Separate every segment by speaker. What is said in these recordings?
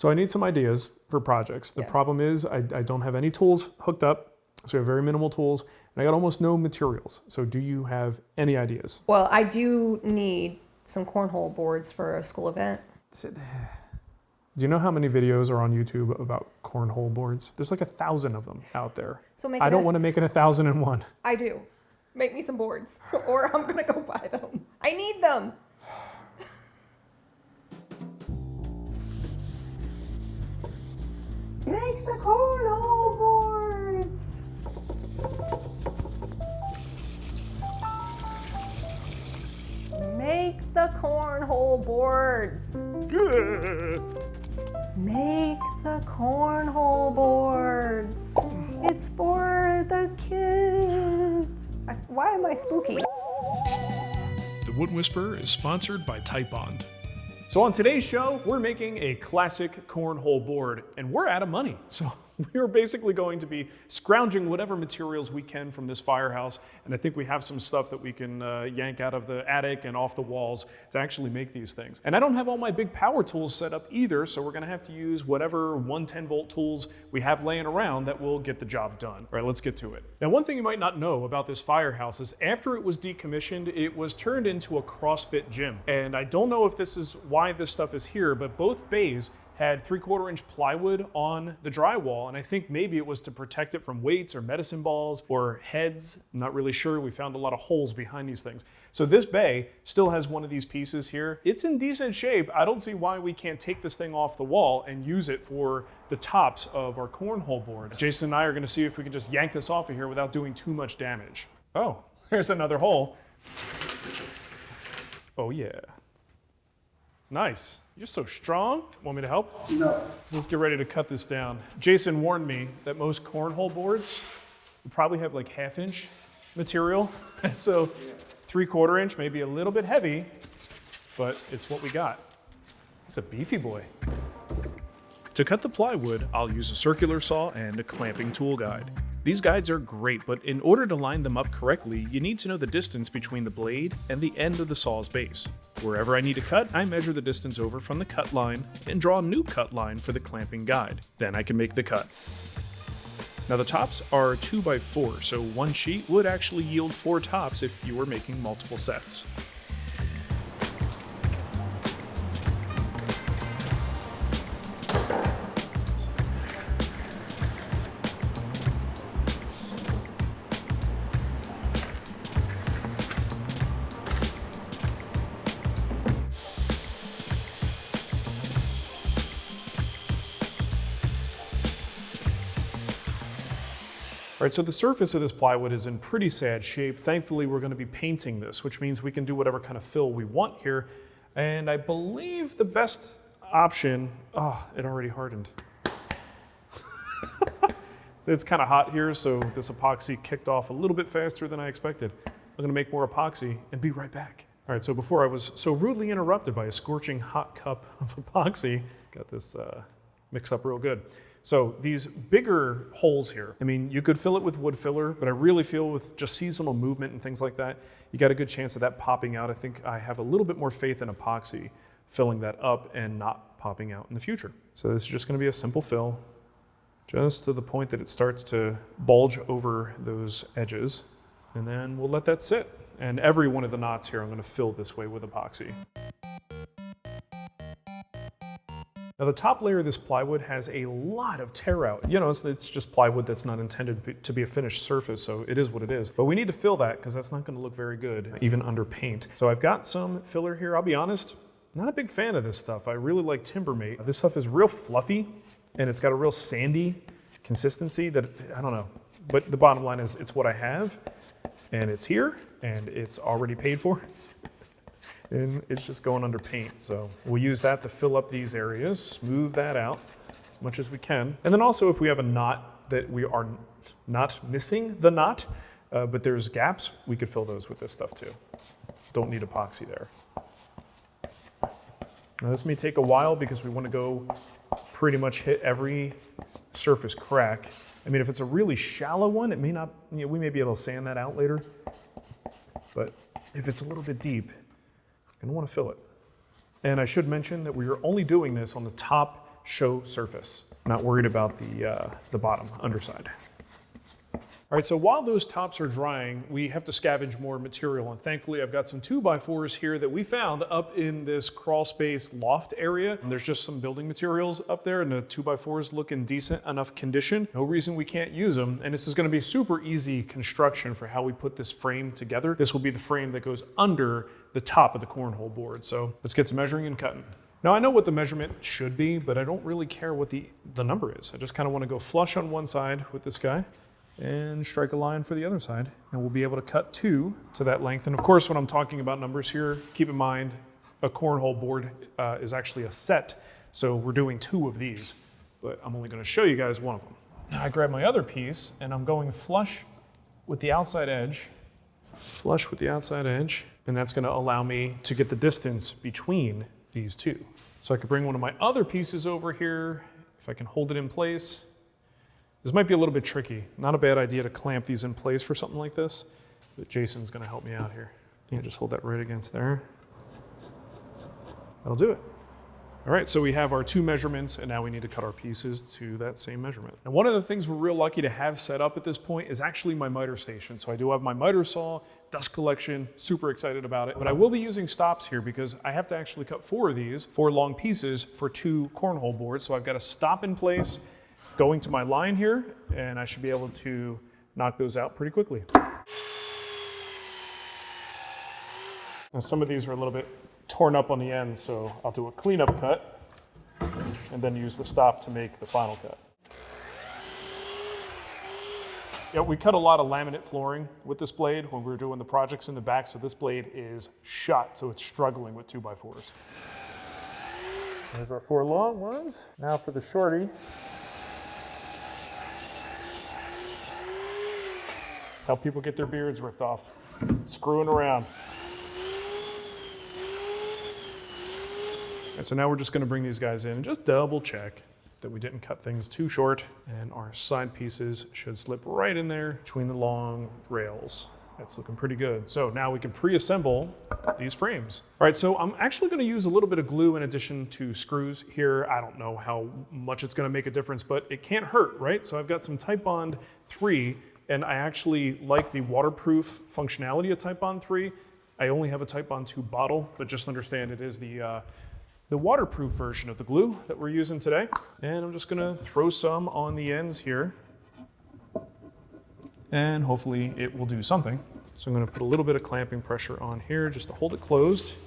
Speaker 1: So I need some ideas for projects. The problem is I don't have any tools hooked up, so I have very minimal tools, and I got almost no materials. So do you have any ideas?
Speaker 2: Well, I do need some cornhole boards for a school event.
Speaker 1: Do you know how many videos are on YouTube about cornhole boards? There's like 1,000 of them out there.
Speaker 2: So
Speaker 1: I don't want to make it 1,001.
Speaker 2: I do. Make me some boards, or I'm gonna go buy them. I need them. Make the cornhole boards. Make the cornhole boards. Make the cornhole boards. It's for the kids. Why am I spooky?
Speaker 1: The Wood Whisperer is sponsored by Titebond. So on today's show, we're making a classic cornhole board, and we're out of money. So we're basically going to be scrounging whatever materials we can from this firehouse, and I think we have some stuff that we can yank out of the attic and off the walls to actually make these things. And I don't have all my big power tools set up either, so we're gonna have to use whatever 110-volt tools we have laying around that will get the job done. All right, let's get to it. Now, one thing you might not know about this firehouse is after it was decommissioned, it was turned into a CrossFit gym. And I don't know if this is why this stuff is here, but both bays had 3/4 inch plywood on the drywall, and I think maybe it was to protect it from weights or medicine balls or heads. I'm not really sure. We found a lot of holes behind these things. So this bay still has one of these pieces here. It's in decent shape. I don't see why we can't take this thing off the wall and use it for the tops of our cornhole boards. Jason and I are gonna see if we can just yank this off of here without doing too much damage. Oh, there's another hole. Oh yeah. Nice. You're so strong. Want me to help?
Speaker 3: No.
Speaker 1: So let's get ready to cut this down. Jason warned me that most cornhole boards will probably have like 1/2 inch material. So 3/4 inch may be a little bit heavy, but it's what we got. It's a beefy boy. To cut the plywood, I'll use a circular saw and a clamping tool guide. These guides are great, but in order to line them up correctly, you need to know the distance between the blade and the end of the saw's base. Wherever I need to cut, I measure the distance over from the cut line and draw a new cut line for the clamping guide. Then I can make the cut. Now the tops are 2x4, so one sheet would actually yield 4 tops if you were making multiple sets. All right, so the surface of this plywood is in pretty sad shape. Thankfully, we're going to be painting this, which means we can do whatever kind of fill we want here. And I believe the best option, it already hardened. It's kind of hot here, so this epoxy kicked off a little bit faster than I expected. I'm going to make more epoxy and be right back. All right, so before I was so rudely interrupted by a scorching hot cup of epoxy, got this mixed up real good. So these bigger holes here, I mean, you could fill it with wood filler, but I really feel with just seasonal movement and things like that, you got a good chance of that popping out. I think I have a little bit more faith in epoxy filling that up and not popping out in the future. So this is just gonna be a simple fill, just to the point that it starts to bulge over those edges. And then we'll let that sit. And every one of the knots here, I'm gonna fill this way with epoxy. Now the top layer of this plywood has a lot of tear out. You know, it's just plywood that's not intended to be a finished surface, so it is what it is. But we need to fill that because that's not gonna look very good, even under paint. So I've got some filler here. I'll be honest, not a big fan of this stuff. I really like Timbermate. This stuff is real fluffy and it's got a real sandy consistency that, I don't know. But the bottom line is it's what I have and it's here and it's already paid for. And it's just going under paint. So we'll use that to fill up these areas, smooth that out as much as we can. And then also if we have a knot that we are not missing the knot, but there's gaps, we could fill those with this stuff too. Don't need epoxy there. Now this may take a while because we want to go pretty much hit every surface crack. I mean, if it's a really shallow one, it may not, we may be able to sand that out later. But if it's a little bit deep, I want to fill it. And I should mention that we are only doing this on the top show surface. Not worried about the bottom, underside. All right, so while those tops are drying, we have to scavenge more material, and thankfully I've got some 2x4s here that we found up in this crawl space loft area. And there's just some building materials up there, and the 2x4s look in decent enough condition. No reason we can't use them, and this is gonna be super easy construction for how we put this frame together. This will be the frame that goes under the top of the cornhole board. So let's get to measuring and cutting. Now I know what the measurement should be, but I don't really care what the number is. I just kind of want to go flush on one side with this guy and strike a line for the other side. And we'll be able to cut 2 to that length. And of course, when I'm talking about numbers here, keep in mind a cornhole board is actually a set. So we're doing 2 of these, but I'm only going to show you guys one of them. Now I grab my other piece and I'm going flush with the outside edge, and that's going to allow me to get the distance between these 2. So I could bring one of my other pieces over here, if I can hold it in place. This might be a little bit tricky. Not a bad idea to clamp these in place for something like this, but Jason's gonna help me out here. Yeah, just hold that right against there. That'll do it. All right, so we have our 2 measurements, and now we need to cut our pieces to that same measurement. And one of the things we're real lucky to have set up at this point is actually my miter station. So I do have my miter saw, dust collection, super excited about it. But I will be using stops here because I have to actually cut 4 of these, 4 long pieces for 2 cornhole boards. So I've got a stop in place going to my line here, and I should be able to knock those out pretty quickly. Now some of these are a little bit torn up on the ends, so I'll do a cleanup cut and then use the stop to make the final cut. Yeah, we cut a lot of laminate flooring with this blade when we were doing the projects in the back, so this blade is shot, so it's struggling with 2x4s. There's our 4 long ones. Now for the shorty. That's how people get their beards ripped off, screwing around. And so now we're just gonna bring these guys in and just double check that we didn't cut things too short, and our side pieces should slip right in there between the long rails. That's looking pretty good. So now we can pre-assemble these frames. All right, so I'm actually gonna use a little bit of glue in addition to screws here. I don't know how much it's gonna make a difference, but it can't hurt, right? So I've got some Titebond III, and I actually like the waterproof functionality of Titebond III. I only have a Titebond II bottle, but just understand it is the waterproof version of the glue that we're using today. And I'm just gonna throw some on the ends here, and hopefully it will do something. So I'm gonna put a little bit of clamping pressure on here just to hold it closed.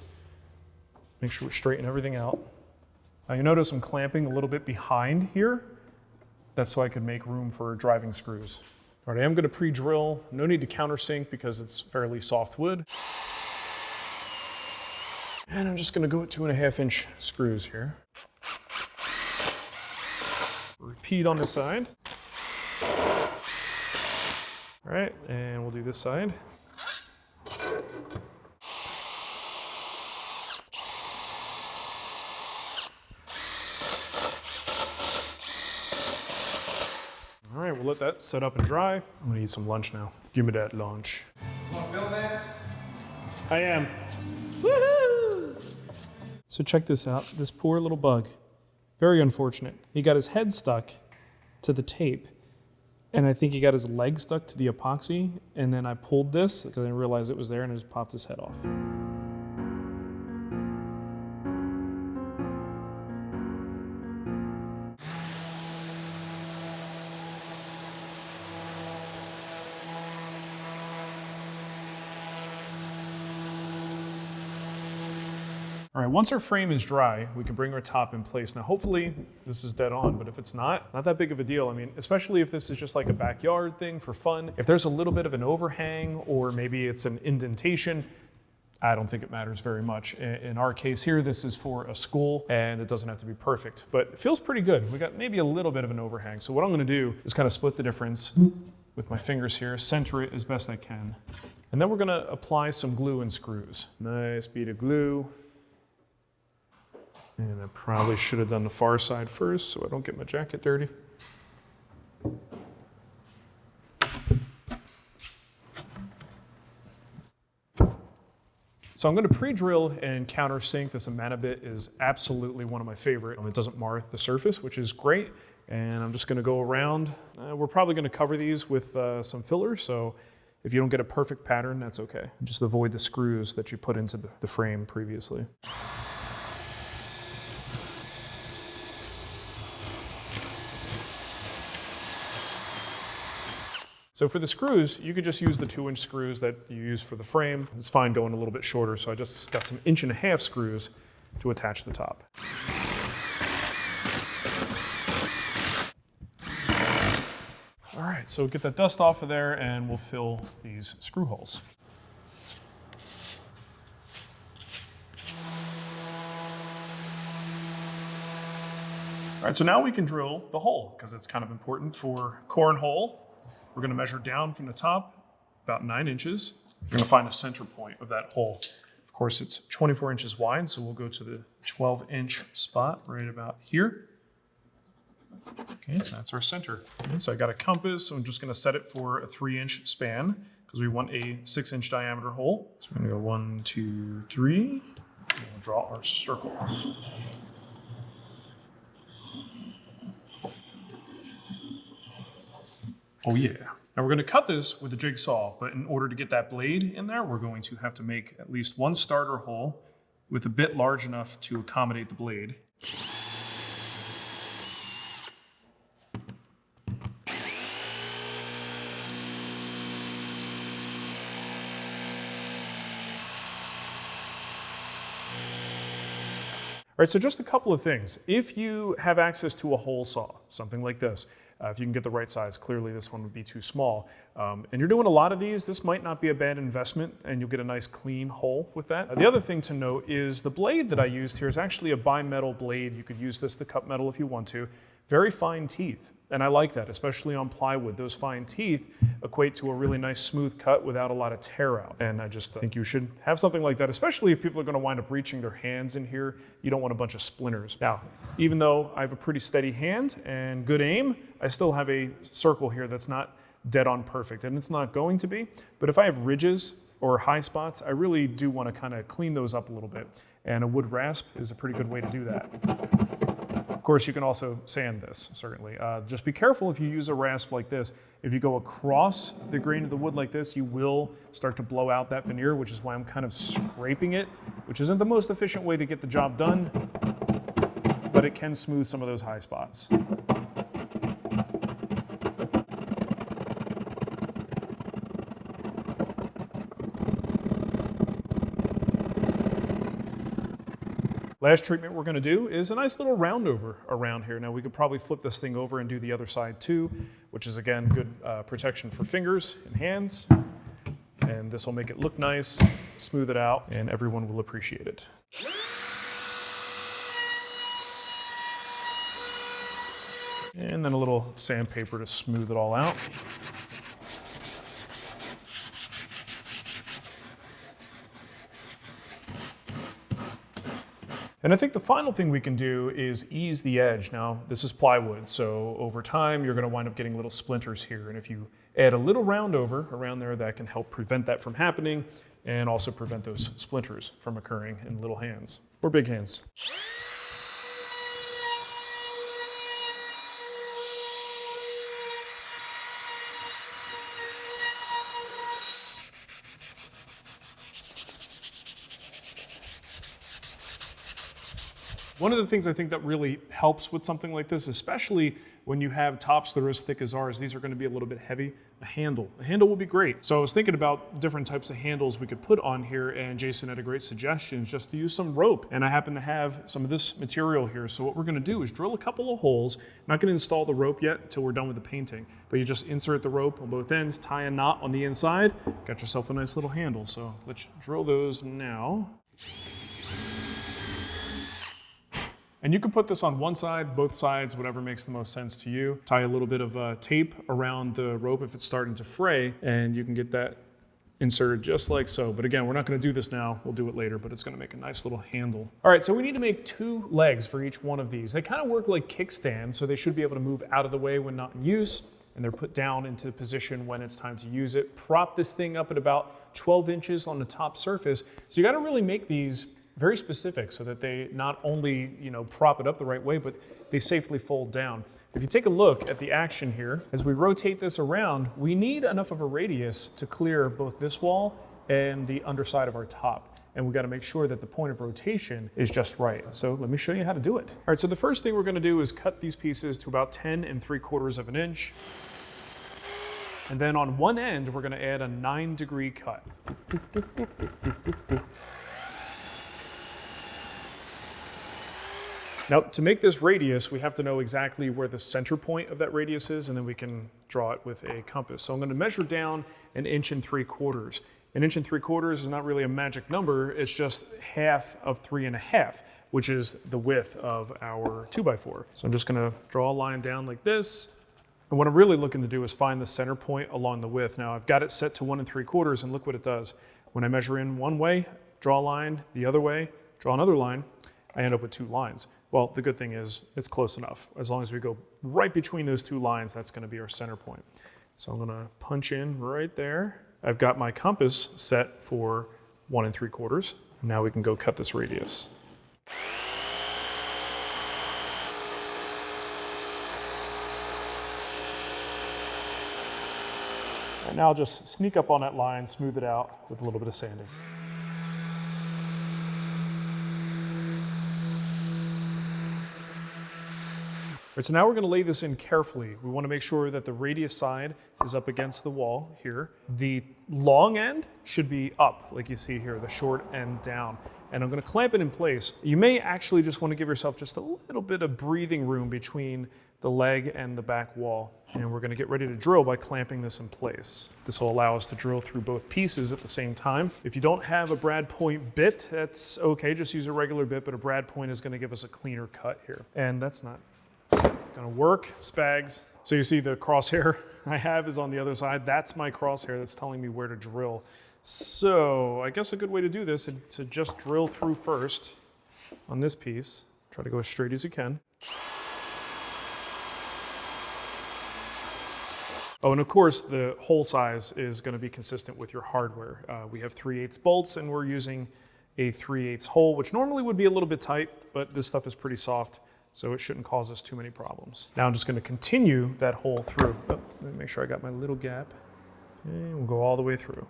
Speaker 1: Make sure we straighten everything out. Now you notice I'm clamping a little bit behind here. That's so I can make room for driving screws. All right, I am gonna pre-drill. No need to countersink because it's fairly soft wood. And I'm just gonna go at 2.5-inch screws here. Repeat on this side. All right, and we'll do this side. All right, we'll let that set up and dry. I'm gonna eat some lunch now. Give me that lunch.
Speaker 3: You wanna film that?
Speaker 1: I am. Woohoo! So check this out, this poor little bug. Very unfortunate. He got his head stuck to the tape, and I think he got his leg stuck to the epoxy, and then I pulled this because I didn't realize it was there, and I just popped his head off. All right, once our frame is dry, we can bring our top in place. Now, hopefully this is dead on, but if it's not that big of a deal. I mean, especially if this is just like a backyard thing for fun. If there's a little bit of an overhang or maybe it's an indentation, I don't think it matters very much. In our case here, this is for a school and it doesn't have to be perfect, but it feels pretty good. We got maybe a little bit of an overhang. So what I'm gonna do is kind of split the difference with my fingers here, center it as best I can. And then we're gonna apply some glue and screws. Nice bead of glue. And I probably should have done the far side first so I don't get my jacket dirty. So I'm gonna pre-drill and countersink. This Amana bit is absolutely one of my favorite. It doesn't mar the surface, which is great. And I'm just gonna go around. We're probably gonna cover these with some filler, so if you don't get a perfect pattern, that's okay. Just avoid the screws that you put into the frame previously. So for the screws, you could just use the 2-inch screws that you use for the frame. It's fine going a little bit shorter, so I just got some 1.5 inch screws to attach the top. All right, so get that dust off of there and we'll fill these screw holes. All right, so now we can drill the hole because it's kind of important for cornhole. We're gonna measure down from the top about 9 inches. We're gonna find a center point of that hole. Of course, it's 24 inches wide, so we'll go to the 12-inch spot right about here. Okay, that's our center. Okay, so I got a compass, so I'm just gonna set it for a 3-inch span because we want a 6-inch diameter hole. So we're gonna go 1, 2, 3, and we'll draw our circle. Oh yeah. Now we're gonna cut this with a jigsaw, but in order to get that blade in there, we're going to have to make at least one starter hole with a bit large enough to accommodate the blade. All right, so just a couple of things. If you have access to a hole saw, something like this, if you can get the right size, clearly this one would be too small. And you're doing a lot of these, this might not be a bad investment and you'll get a nice clean hole with that. The other thing to note is the blade that I used here is actually a bimetal blade. You could use this to cut metal if you want to. Very fine teeth. And I like that, especially on plywood. Those fine teeth equate to a really nice smooth cut without a lot of tear out. And I just think you should have something like that, especially if people are gonna wind up reaching their hands in here. You don't want a bunch of splinters. Now, even though I have a pretty steady hand and good aim, I still have a circle here that's not dead on perfect, and it's not going to be. But if I have ridges or high spots, I really do wanna kinda clean those up a little bit. And a wood rasp is a pretty good way to do that. Of course, you can also sand this, certainly. Just be careful if you use a rasp like this. If you go across the grain of the wood like this, you will start to blow out that veneer, which is why I'm kind of scraping it, which isn't the most efficient way to get the job done, but it can smooth some of those high spots. Last treatment we're gonna do is a nice little round over around here. Now we could probably flip this thing over and do the other side too, which is again good protection for fingers and hands. And this will make it look nice, smooth it out, and everyone will appreciate it. And then a little sandpaper to smooth it all out. And I think the final thing we can do is ease the edge. Now, this is plywood, so over time, you're gonna wind up getting little splinters here. And if you add a little round over around there, that can help prevent that from happening and also prevent those splinters from occurring in little hands or big hands. One of the things I think that really helps with something like this, especially when you have tops that are as thick as ours, these are going to be a little bit heavy. A handle will be great. So I was thinking about different types of handles we could put on here, and Jason had a great suggestion just to use some rope. And I happen to have some of this material here. So what we're going to do is drill a couple of holes. I'm not going to install the rope yet until we're done with the painting, but you just insert the rope on both ends, tie a knot on the inside, got yourself a nice little handle. So let's drill those now. And you can put this on one side, both sides, whatever makes the most sense to you. Tie a little bit of tape around the rope if it's starting to fray, and you can get that inserted just like so. But again, we're not gonna do this now, we'll do it later, but it's gonna make a nice little handle. All right, so we need to make 2 legs for each one of these. They kind of work like kickstands, so they should be able to move out of the way when not in use. and they're put down into position when it's time to use it. Prop this thing up at about 12 inches on the top surface. So you gotta really make these very specific so that they not only prop it up the right way, but they safely fold down. If you take a look at the action here, as we rotate this around, we need enough of a radius to clear both this wall and the underside of our top. And we got to make sure that the point of rotation is just right. So let me show you how to do it. All right, so the first thing we're going to do is cut these pieces to about 10 3/4 of an inch. And then on one end, we're going to add a 9-degree cut. Now, to make this radius, we have to know exactly where the center point of that radius is, and then we can draw it with a compass. So I'm going to measure down 1 3/4 inches. 1 3/4 inches is not really a magic number, it's just half of 3.5, which is the width of our 2x4. So I'm just going to draw a line down like this. And what I'm really looking to do is find the center point along the width. Now, I've got it set to 1 3/4, and look what it does. When I measure in one way, draw a line the other way, draw another line, I end up with 2 lines. Well, the good thing is it's close enough. As long as we go right between those 2 lines, that's going to be our center point. So I'm going to punch in right there. I've got my compass set for 1 3/4. Now we can go cut this radius. And now I'll just sneak up on that line, smooth it out with a little bit of sanding. Right, so now we're going to lay this in carefully. We want to make sure that the radius side is up against the wall here. The long end should be up, like you see here, the short end down. And I'm going to clamp it in place. You may actually just want to give yourself just a little bit of breathing room between the leg and the back wall. And we're going to get ready to drill by clamping this in place. This will allow us to drill through both pieces at the same time. If you don't have a brad point bit, that's okay. Just use a regular bit, but a brad point is going to give us a cleaner cut here. And that's not gonna work. Spags. So you see the crosshair I have is on the other side. That's my crosshair that's telling me where to drill. So I guess a good way to do this is to just drill through first on this piece. Try to go as straight as you can. Oh, and of course the hole size is going to be consistent with your hardware. We have 3/8 bolts and we're using a 3/8 hole, which normally would be a little bit tight, but this stuff is pretty soft, so it shouldn't cause us too many problems. Now I'm just going to continue that hole through. Oh, let me make sure I got my little gap. Okay, we'll go all the way through.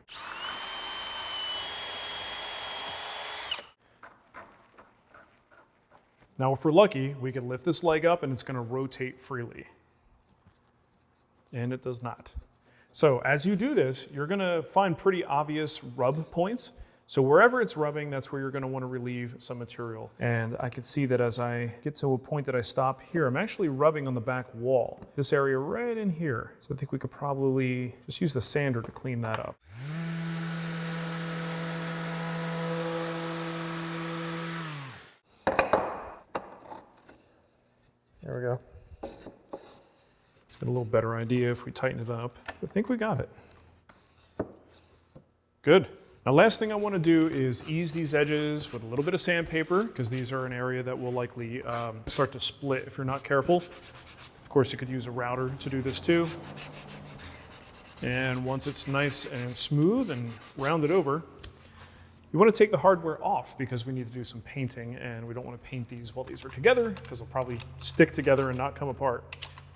Speaker 1: Now if we're lucky, we can lift this leg up and it's going to rotate freely. And it does not. So as you do this, you're going to find pretty obvious rub points. So wherever it's rubbing, that's where you're going to want to relieve some material. And I can see that as I get to a point that I stop here, I'm actually rubbing on the back wall. This area right in here. So I think we could probably just use the sander to clean that up. There we go. Let's get a little better idea if we tighten it up. I think we got it. Good. Now, last thing I want to do is ease these edges with a little bit of sandpaper, because these are an area that will likely start to split if you're not careful. Of course, you could use a router to do this too. And once it's nice and smooth and rounded over, you want to take the hardware off because we need to do some painting, and we don't want to paint these while these are together because they'll probably stick together and not come apart.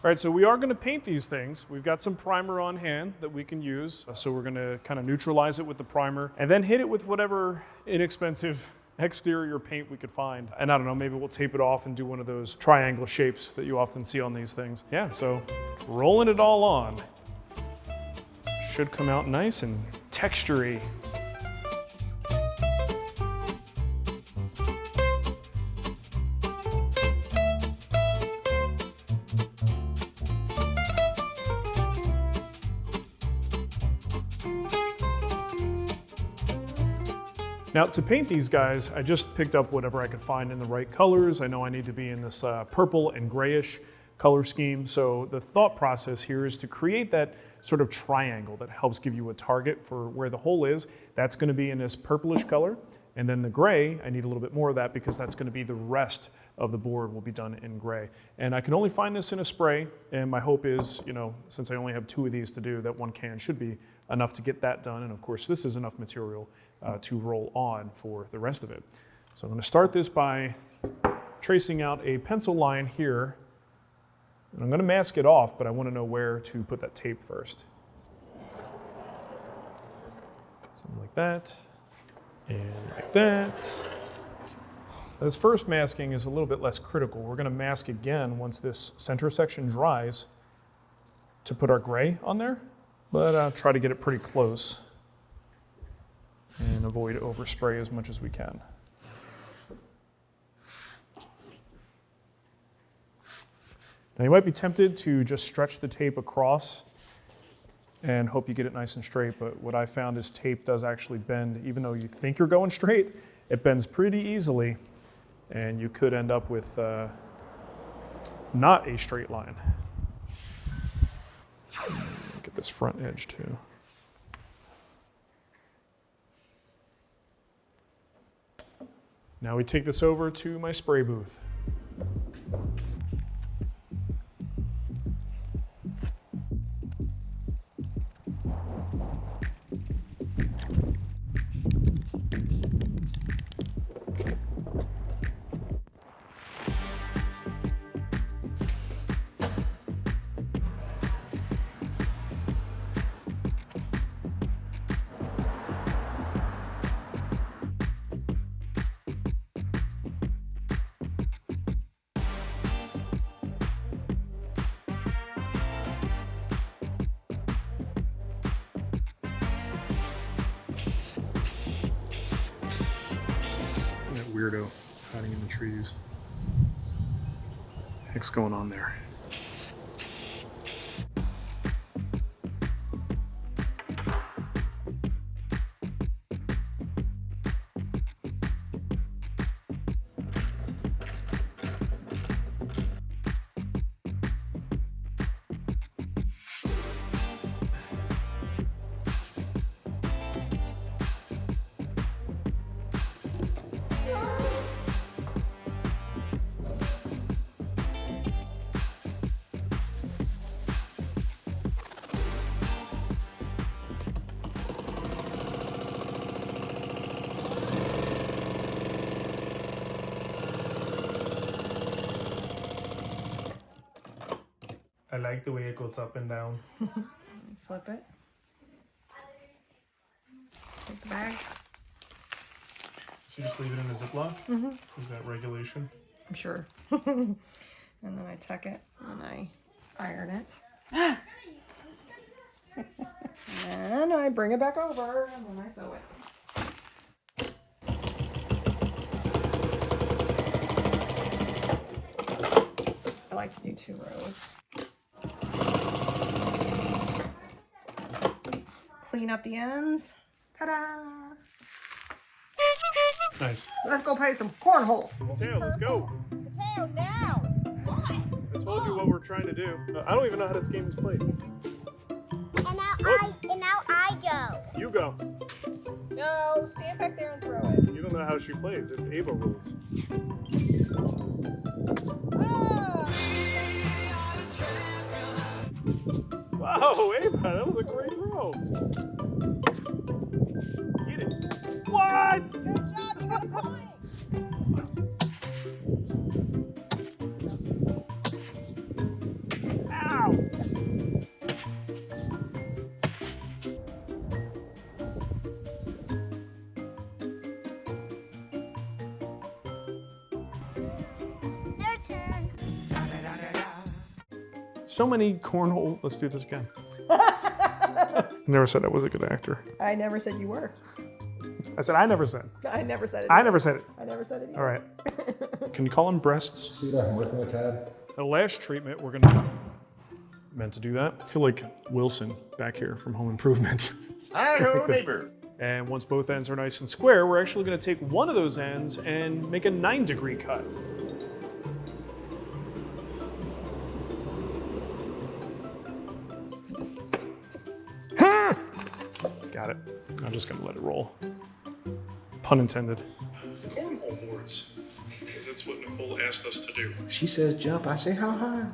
Speaker 1: All right, so we are going to paint these things. We've got some primer on hand that we can use. So we're going to kind of neutralize it with the primer and then hit it with whatever inexpensive exterior paint we could find. And I don't know, maybe we'll tape it off and do one of those triangle shapes that you often see on these things. Yeah, so rolling it all on. Should come out nice and textury. Now to paint these guys, I just picked up whatever I could find in the right colors. I know I need to be in this purple and grayish color scheme. So the thought process here is to create that sort of triangle that helps give you a target for where the hole is. That's going to be in this purplish color. And then the gray, I need a little bit more of that because that's going to be the rest of the board will be done in gray. And I can only find this in a spray, and my hope is, you know, since I only have 2 of these to do, that 1 can should be enough to get that done. And of course, this is enough material to roll on for the rest of it. So I'm going to start this by tracing out a pencil line here. And I'm going to mask it off, but I want to know where to put that tape first. Something like that, and like that. This first masking is a little bit less critical. We're going to mask again once this center section dries to put our gray on there, but I'll try to get it pretty close and avoid overspray as much as we can. Now you might be tempted to just stretch the tape across and hope you get it nice and straight, but what I found is tape does actually bend. Even though you think you're going straight, it bends pretty easily, and you could end up with not a straight line. Get this front edge too. Now we take this over to my spray booth. Weirdo hiding in the trees. Heck's going on there? I like the way it goes up and down.
Speaker 2: Flip it. Take the bag.
Speaker 1: So you just leave it in a Ziploc? Mm-hmm. Is that regulation?
Speaker 2: I'm sure. And then I tuck it and I iron it. And I bring it back over and then I sew it. I like to do 2 rows. Clean up the ends. Ta-da!
Speaker 1: Nice.
Speaker 2: Let's go play some cornhole.
Speaker 1: Mateo, let's go.
Speaker 3: Mateo, now! Why?
Speaker 1: I told you what we're trying to do. I don't even know how this game is played.
Speaker 3: And now I go.
Speaker 1: You go.
Speaker 2: No, stand back there and throw it.
Speaker 1: You don't know how she plays. It's Ava rules.
Speaker 2: Oh!
Speaker 1: Wow, Ava, that was a great throw. Get it. What?
Speaker 2: Good job, you got a point.
Speaker 1: Ow.
Speaker 3: Their turn.
Speaker 1: So many cornhole. Let's do this again. I never said I was a good actor.
Speaker 2: I never said you were.
Speaker 1: I said I never said.
Speaker 2: I never said it.
Speaker 1: I never said it.
Speaker 2: I never said it either.
Speaker 1: All right. Can you call them breasts?
Speaker 4: See that I'm working with Tad?
Speaker 1: The last treatment, we're gonna meant to do that. I feel like Wilson back here from Home Improvement.
Speaker 4: Hi-ho, neighbor.
Speaker 1: And once both ends are nice and square, we're actually gonna take one of those ends and make a 9-degree cut. Got it. I'm just gonna let it roll. Pun intended. Cornhole boards. because that's what Nicole asked us to do.
Speaker 5: She says jump, I say how high.